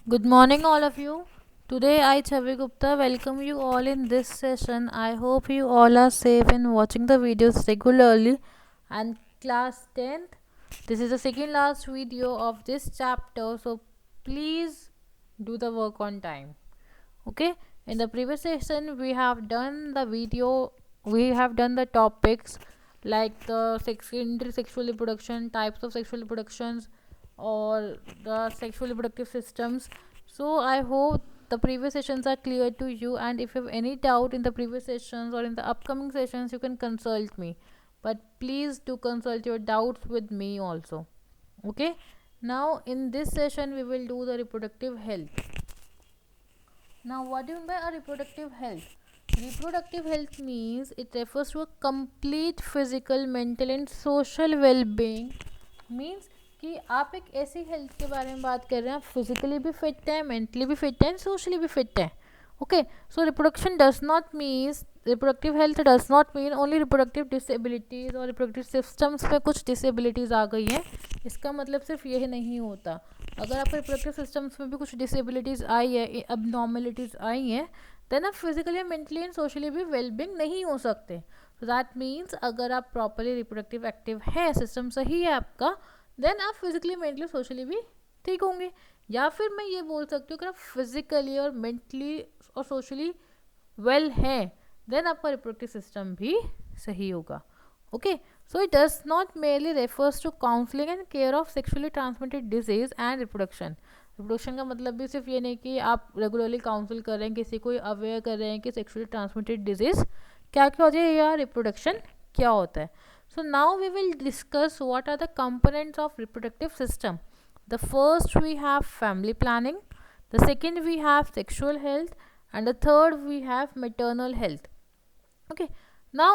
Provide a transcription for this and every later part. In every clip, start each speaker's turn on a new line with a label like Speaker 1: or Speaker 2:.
Speaker 1: Good morning, all of you. Today, I, Chavi Gupta, welcome you all in this session. I hope you all are safe and watching the videos regularly. And class 10th, this is the second last video of this chapter, so please do the work on time. Okay, in the previous session, we have done the video, we have done the topics like the secondary sexual reproduction, types of sexual reproductions, or the sexual reproductive systems. So I hope the previous sessions are clear to you, and if you have any doubt in the previous sessions or in the upcoming sessions, you can consult me, but please do consult your doubts with me also. Okay, now in this session we will do the reproductive health. Now, what do you mean by a reproductive health? Reproductive health means it refers to a complete physical, mental and social well-being. Means कि आप एक ऐसी health के बारे में बात कर रहे हैं, आप फिजिकली भी फिट है, मेंटली भी फिट है, सोशली भी फिट है. Okay, so reproduction does not means reproductive health does not mean only reproductive disabilities और reproductive systems पे कुछ disabilities आ गई हैं. इसका मतलब सिर्फ यही नहीं होता. अगर आपके reproductive systems में भी कुछ disabilities आई है, abnormalities आई हैं, then आप physically, mentally and socially भी well-being नहीं हो सकते. So that means अगर आप properly reproductive active हैं, system सही है आपका, then आप physically, mentally, socially भी ठीक होंगे. या फिर मैं ये बोल सकती हूँ कि आप फिजिकली और मेंटली और सोशली वेल हैं, देन आपका रिप्रोडक्टिव सिस्टम भी सही होगा. Okay, so it does not merely refers to counselling and care of sexually transmitted disease and reproduction. Reproduction का मतलब भी सिर्फ ये नहीं कि आप रेगुलरली काउंसिल कर रहे हैं, किसी को अवेयर कर रहे हैं कि सेक्सुअली ट्रांसमिटेड डिजीज क्या क्या होती है या रिप्रोडक्शन क्या होता है. So now we will discuss what are the components of reproductive system. The first we have family planning, the second we have sexual health, and the third we have maternal health. Okay, now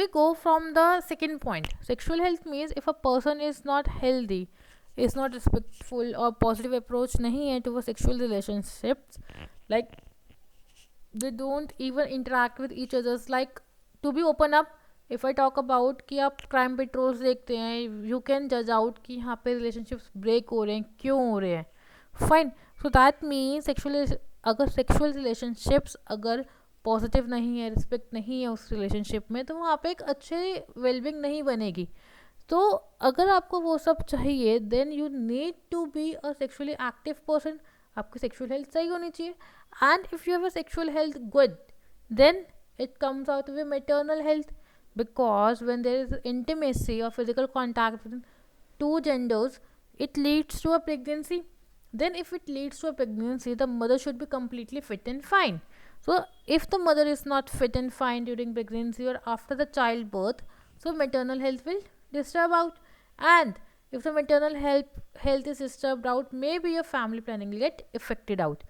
Speaker 1: we go from the second point. Sexual health means if a person is not healthy, is not respectful or positive approach nahi hai towards sexual relationships, like they don't even interact with each others, like to be open up. If I talk about कि आप crime patrols देखते हैं, you can जज out कि यहाँ पे relationships break हो रहे हैं, क्यों हो रहे हैं. Fine, so that mean sexual, अगर सेक्सुअल रिलेशनशिप्स अगर पॉजिटिव नहीं है, रिस्पेक्ट नहीं है उस रिलेशनशिप में, तो वहाँ पे एक अच्छे वेलबिंग नहीं बनेगी. तो अगर आपको वो सब चाहिए, then you need to be a sexually active person. आपकी सेक्सुअल हेल्थ सही होनी चाहिए. And if you have a sexual health good, then it comes out with maternal health, because when there is intimacy or physical contact between two genders, it leads to a pregnancy. Then if it leads to a pregnancy, the mother should be completely fit and fine. So if the mother is not fit and fine during pregnancy or after the childbirth, so maternal health will disturb out. And if the maternal health is disturbed out, maybe your family planning will get affected out.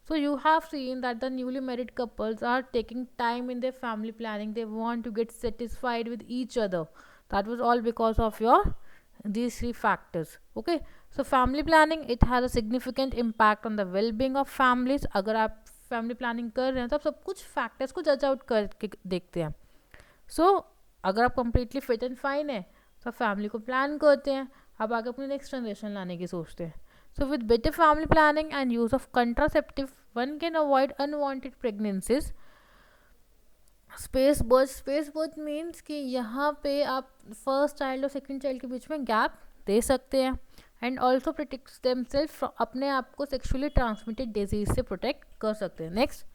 Speaker 1: So you have seen that the newly married couples are taking time in their family planning. They want to get satisfied with each other. That was all because of your these three factors. Okay, so family planning, it has a significant impact on the well-being of families. अगर आप family planning कर रहे हैं तो आप सब कुछ factors को जज आउट करके देखते हैं. सो अगर आप कम्प्लीटली फिट एंड फाइन है तो आप फैमिली को प्लान करते हैं, आप आगे अपनी नेक्स्ट जनरेशन लाने की सोचते हैं. So with better family planning and use of contraceptive, one can avoid unwanted pregnancies. Space birth means कि यहाँ पे आप फर्स्ट चाइल्ड और सेकंड चाइल्ड के बीच में गैप दे सकते हैं. एंड ऑल्सो प्रोटेक्ट्स देमसेल्फ, अपने आप को सेक्सुअली ट्रांसमिटेड डिजीज से प्रोटेक्ट कर सकते हैं. Next,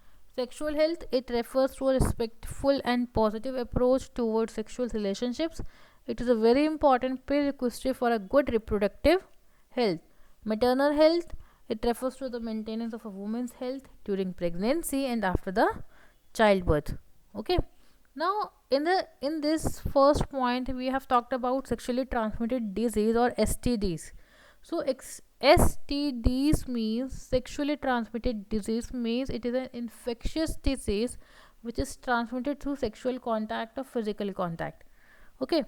Speaker 1: sexual health, it refers to a respectful and positive approach towards sexual relationships. It is a very important prerequisite for a good reproductive health. Maternal health, it refers to the maintenance of a woman's health during pregnancy and after the childbirth. Okay, now in this first point we have talked about sexually transmitted disease or STDs. So STDs means sexually transmitted disease, means it is an infectious disease which is transmitted through sexual contact or physical contact. Okay,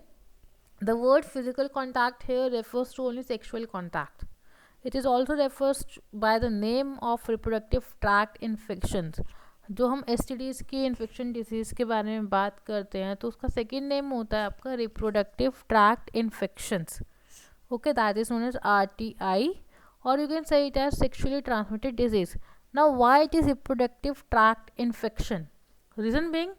Speaker 1: the word physical contact here refers to only sexual contact. It is also refers by the name of reproductive tract infections. जो हम STDs की infection disease के बारे में बात करते हैं तो उसका सेकेंड नेम होता है आपका reproductive tract infections. Okay, that is known as RTI or you can say it as sexually transmitted disease. Now, why it is reproductive tract infection? Reason being,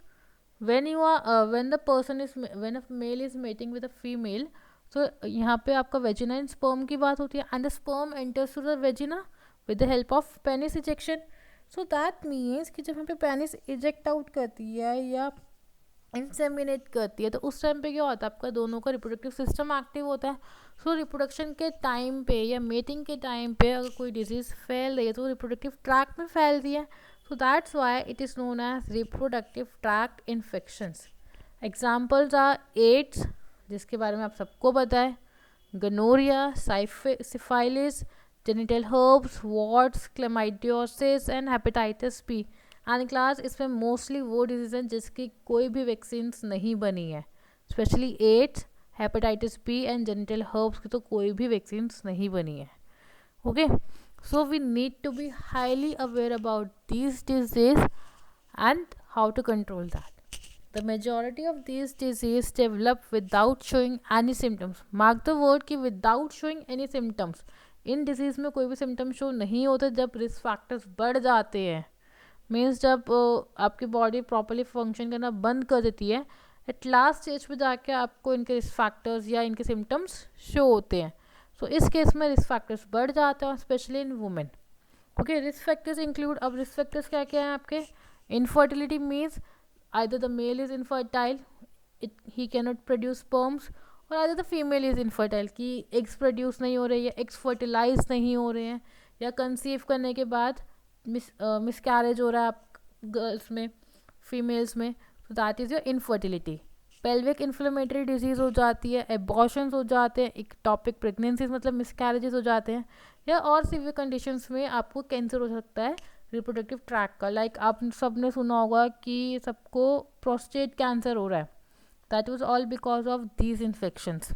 Speaker 1: when the person is when a male is mating with a female, so यहाँ पे आपका vagina and sperm की बात होती है, and the sperm enters through the vagina with the help of penis ejection. So that means कि जब यहाँ पे पेनिस इजेक्ट आउट करती है या इंसेमिनेट करती है, तो उस टाइम पे क्या होता है, आपका दोनों का रिप्रोडक्टिव सिस्टम एक्टिव होता है. सो रिप्रोडक्शन के टाइम पे या मेटिंग के टाइम पे अगर कोई डिजीज़ फैल रही है तो रिप्रोडक्टिव ट्रैक में फैलती है. So that's why it is known as reproductive track infections. Examples are AIDS, जिसके बारे में आप सबको पता है, gonorrhoea, syphilis, genital herpes, warts, chlamydiosis and hepatitis B. And class इसमें मोस्टली वो डिजीज़ हैं जिसकी कोई भी वैक्सीन्स नहीं बनी है, specially AIDS, hepatitis B and genital herpes की तो कोई भी वैक्सीन्स नहीं बनी है. Okay, so we need to be highly aware about these disease and how to control that. The majority of these diseases develop without showing any symptoms. Mark the word कि without showing any symptoms. इन disease में कोई भी symptom show नहीं होते जब risk factors बढ़ जाते हैं. मीन्स जब आपकी बॉडी प्रॉपरली फंक्शन करना बंद कर देती है, एट लास्ट स्टेज पे जाके आपको इनके रिस्क फैक्टर्स या इनके सिम्टम्स शो होते हैं. सो इस केस में रिस्क फैक्टर्स बढ़ जाते हैं, specially in women. Okay, risk factors include, अब रिस्क फैक्टर्स क्या क्या हैं आपके? Infertility means either the male is infertile, he cannot produce sperms, और either the female is infertile कि eggs produce नहीं हो रहे या eggs fertilize नहीं हो रहे हैं, या conceive करने के बाद miscarriage हो रहा है आप गर्ल्स में, फीमेल्स में, तो that is your infertility. Pelvic inflammatory disease हो जाती है, एबॉर्शंस हो जाते हैं, इक्टोपिक प्रेगनेंसीज मतलब मिसकैरेजेस हो जाते हैं, या और सीवियर कंडीशंस में आपको कैंसर हो सकता है रिप्रोडक्टिव ट्रैक का. लाइक आप सब ने सुना होगा कि सबको प्रोस्टेट कैंसर हो रहा है, that was all because of these infections.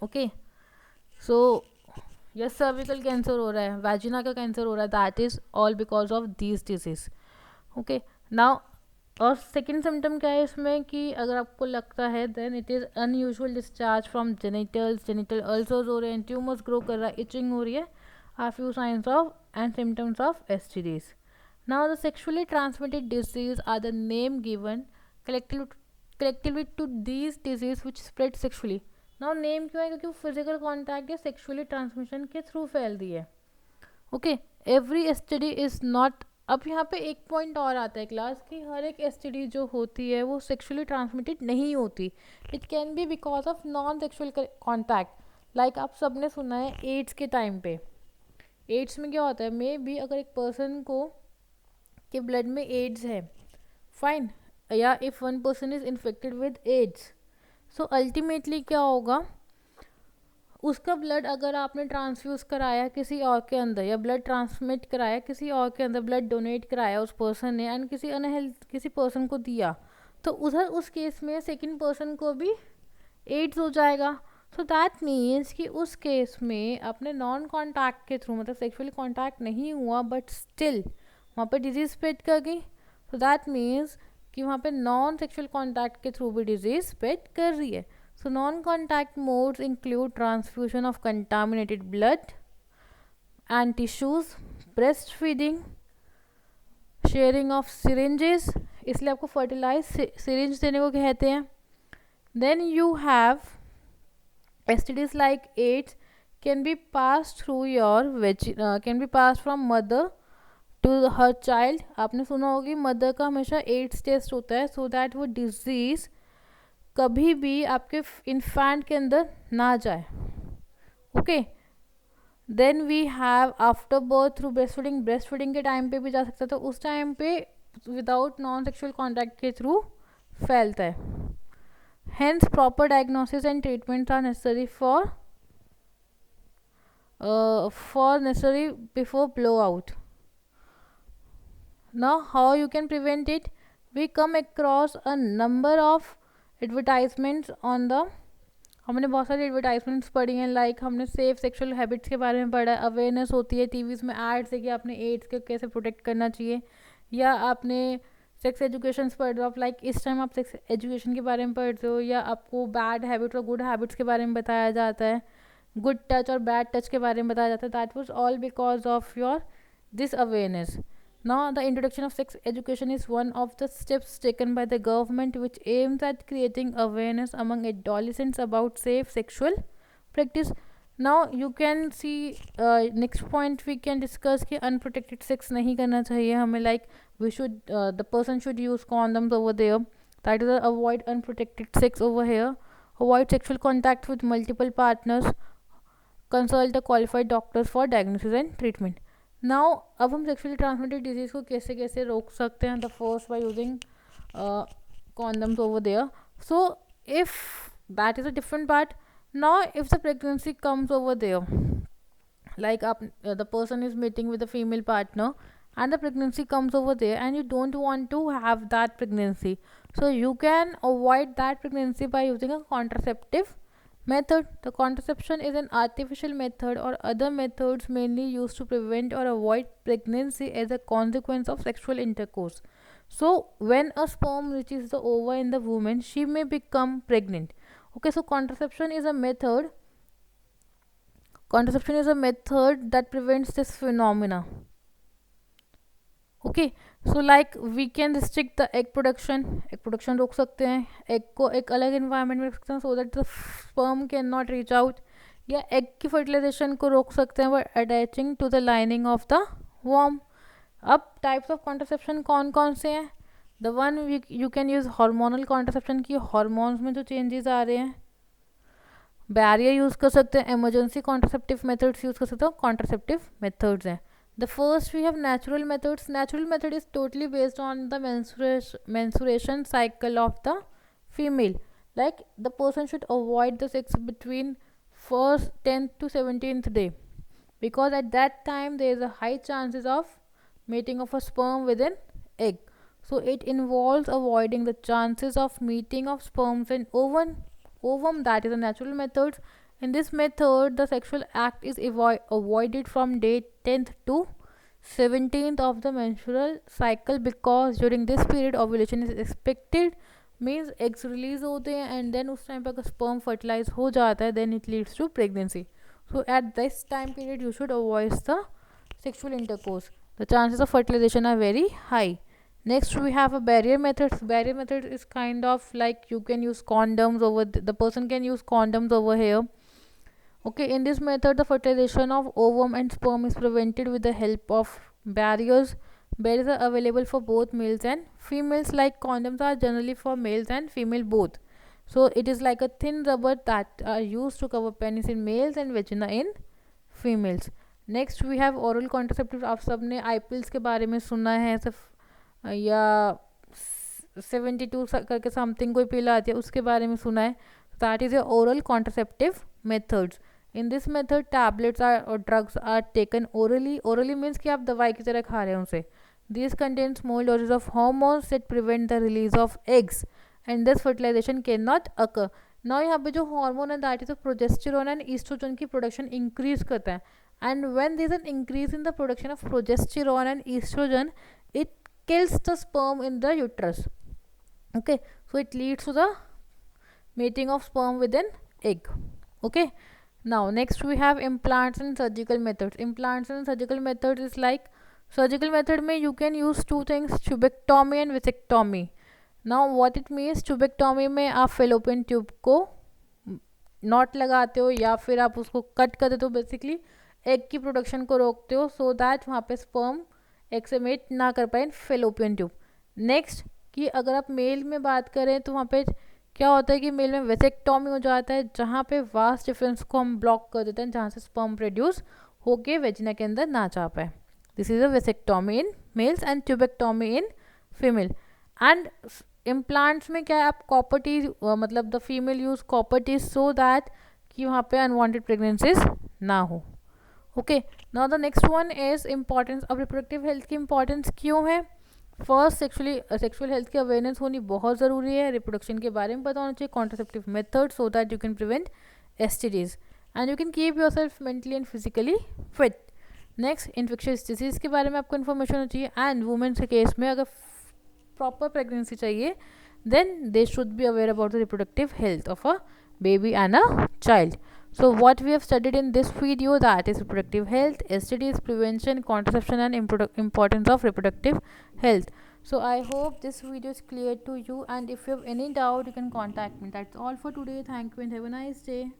Speaker 1: Okay, so yes, cervical cancer हो रहा है, वैजिना का कैंसर हो रहा है, that is all because of these disease. Okay, now और सेकेंड सिम्टम क्या है इसमें कि अगर आपको लगता है then it is unusual discharge from genitals, genital ulcers हो रहे हैं, ट्यूमर्स ग्रो कर रहा है, इचिंग हो रही है, are few signs of and symptoms of STDs. Now the sexually transmitted disease are the name given collectively to these disease which spread sexually. Now name क्यों है? क्योंकि वो फिजिकल कॉन्टैक्ट या सेक्शुअली ट्रांसमिशन के through फैलती है. Okay, every STD is not, अब यहाँ पे एक पॉइंट और आता है क्लास कि हर एक STD जो होती है वो सेक्शुअली ट्रांसमिटेड नहीं होती. It can be because of non sexual contact. Like आप सब ने सुना है एड्स के टाइम पे, एड्स में क्या होता है, मे बी अगर एक पर्सन को के ब्लड में एड्स है, फाइन, या if one person is infected with AIDS, so ultimately क्या होगा, उसका ब्लड अगर आपने ट्रांसफ्यूज़ कराया किसी और के अंदर, या ब्लड ट्रांसमिट कराया किसी और के अंदर, ब्लड डोनेट कराया उस पर्सन ने एंड किसी अनहेल्थ किसी पर्सन को दिया, तो उधर उस केस में सेकंड पर्सन को भी एड्स हो जाएगा. सो दैट मीन्स कि उस केस में अपने नॉन कॉन्टैक्ट के थ्रू, मतलब सेक्सुअली कॉन्टैक्ट नहीं हुआ बट स्टिल वहाँ पे डिजीज़ स्प्रेड कर गई. सो दैट मीन्स कि वहाँ पे नॉन सेक्सुअल कॉन्टैक्ट के थ्रू भी डिजीज़ स्प्रेड कर रही है. So non contact modes include transfusion of contaminated blood and tissues, breast feeding, sharing of syringes, इसलिए आपको फर्टिलाइज सिरिंज देने को कहते हैं. Then you have STDs like AIDS can be passed through can be passed from mother to her child. आपने सुना होगी mother का हमेशा एड्स टेस्ट होता है सो दैट वो डिजीज़ कभी भी आपके इन्फेंट के अंदर ना जाए. Okay, then we have after birth through breast feeding. Breast feeding के टाइम पे भी जा सकता है, तो उस टाइम पे विदाउट नॉन सेक्शुअल कॉन्टैक्ट के थ्रू फैलता है. Hence, proper diagnosis and treatments are necessary necessary before blowout. Now, how you can prevent it? We come across a number of advertisements on the. हमने बहुत सारी advertisements पढ़ी हैं, like हमने safe sexual habits के बारे में पढ़ा है, अवेयरनेस होती है टीवीज़ में एड्स है कि आपने एड्स के कैसे प्रोटेक्ट करना चाहिए, या आपने सेक्स एजुकेशन पढ़ रहे हो आप, लाइक इस टाइम आप सेक्स एजुकेशन के बारे में पढ़ते हो, या आपको बैड हैबिट्स और गुड हैबिट्स के बारे में बताया जाता है. गुड टच और बैड टच के बारे में बताया जाता है, that was all because of your this awareness. Now, the introduction of sex education is one of the steps taken by the government which aims at creating awareness among adolescents about safe sexual practice. Now, you can see next point we can discuss कि unprotected sex नहीं करना चाहिए हमें, like we should the person should use condoms over there. That is avoid unprotected sex over here. Avoid sexual contact with multiple partners. Consult a qualified doctors for diagnosis and treatment. Now अब हम sexually transmitted disease को कैसे कैसे रोक सकते हैं. The first by using condoms over there. So if that is a different part. Now if the pregnancy comes over there, like the person is meeting with a female partner and the pregnancy comes over there and you don't want to have that pregnancy, so you can avoid that pregnancy by using a contraceptive method. The contraception is an artificial method or other methods mainly used to prevent or avoid pregnancy as a consequence of sexual intercourse. So when a sperm reaches the ova in the woman, she may become pregnant. Okay, so contraception is a method that prevents this phenomena. Okay, so like we can restrict the egg production रोक सकते हैं, egg को एक अलग environment में रख सकते हैं so that the sperm cannot reach out, या egg की fertilization को रोक सकते हैं by attaching to the lining of the womb. अब types of contraception कौन कौन से हैं. The one you can use hormonal contraception की hormones में जो changes आ रहे हैं. बैरियर यूज़ कर सकते हैं. emergency contraceptive methods यूज़ कर सकते हो. contraceptive methods हैं. The first we have natural methods. Natural method is totally based on the menstruation cycle of the female. Like the person should avoid the sex between first 10th to 17th day, because at that time there is a high chances of mating of a sperm with an egg. So it involves avoiding the chances of meeting of sperms and ovum. That is a natural method. In this method, the sexual act is avoided from day 10th to 17th of the menstrual cycle, because during this period ovulation is expected, means eggs release होते हैं and then उस time पर अगर sperm fertilize हो जाता है then it leads to pregnancy. So at this time period you should avoid the sexual intercourse. The chances of fertilization are very high. Next we have a barrier method. Barrier method is kind of like you can use condoms over the person can use condoms over here. Okay, in this method the fertilization of ovum and sperm is prevented with the help of barriers. Barriers are available for both males and females. Like condoms are generally for males and female both. So it is like a thin rubber that are used to cover penis in males and vagina in females. Next we have oral contraceptives. आप सबने IPILs के बारे में सुना है, या 72 करके something कोई पिल आती है उसके बारे में सुना है. That is a oral contraceptive methods. In this method tablets are or drugs are taken orally means कि आप दवाई की तरह खा रहे हैं उनसे. This contain small doses of hormones that prevent the release of eggs and this fertilization can not occur. Now यहाँ पे जो हार्मोन है that is progesterone and estrogen की प्रोडक्शन इंक्रीज करता है. And when there is an increase in the production of progesterone and oestrogen, it kills the sperm in the uterus. Okay, so it leads to the mating of sperm with an egg. Okay, now next we have implants and surgical methods. Implants and surgical methods is like surgical method में you can use two things, tubectomy and vasectomy. Now what it means, tubectomy में आप fallopian tube को not लगाते हो या फिर आप उसको कट कर देते हो, बेसिकली एग की प्रोडक्शन को रोकते हो सो दैट वहाँ पे स्पर्म एक्समेट ना कर पाए फेलोपियन ट्यूब. नेक्स्ट कि अगर आप मेल में बात करें तो वहाँ पे क्या होता है कि मेल में वेसेक्टॉमी हो जाता है, जहाँ पे वास्ट डिफरेंस को हम ब्लॉक कर देते हैं, जहाँ से स्पर्म प्रोड्यूस होके वेजिना के अंदर ना जा पाए. This is a vasectomy in males and tubectomy in female. And implants में क्या है, आप कॉपर टी मतलब the female use copper T so that कि वहाँ पे अनवांटेड प्रेगनेंसीज ना हो. Okay, now the next one is importance. अब रिप्रोडक्टिव हेल्थ की इंपॉर्टेंस क्यों है. फर्स्ट, सेक्सुअल हेल्थ की अवेयरनेस होनी बहुत ज़रूरी है. रिप्रोडक्शन के बारे में पता होना चाहिए, contraceptive method so that you can prevent STDs and you can keep your self mentally and physically fit. Next, infectious disease के बारे में आपको इन्फॉर्मेशन होनी चाहिए. एंड वुमेन्स के केस में अगर प्रॉपर प्रेगनेंसी चाहिए then they should be aware about the reproductive health of a baby and a child. So what we have studied in this video, that is reproductive health, STDs, prevention, contraception, and importance of reproductive health. So I hope this video is clear to you, and if you have any doubt you can contact me. That's all for today. Thank you and have a nice day.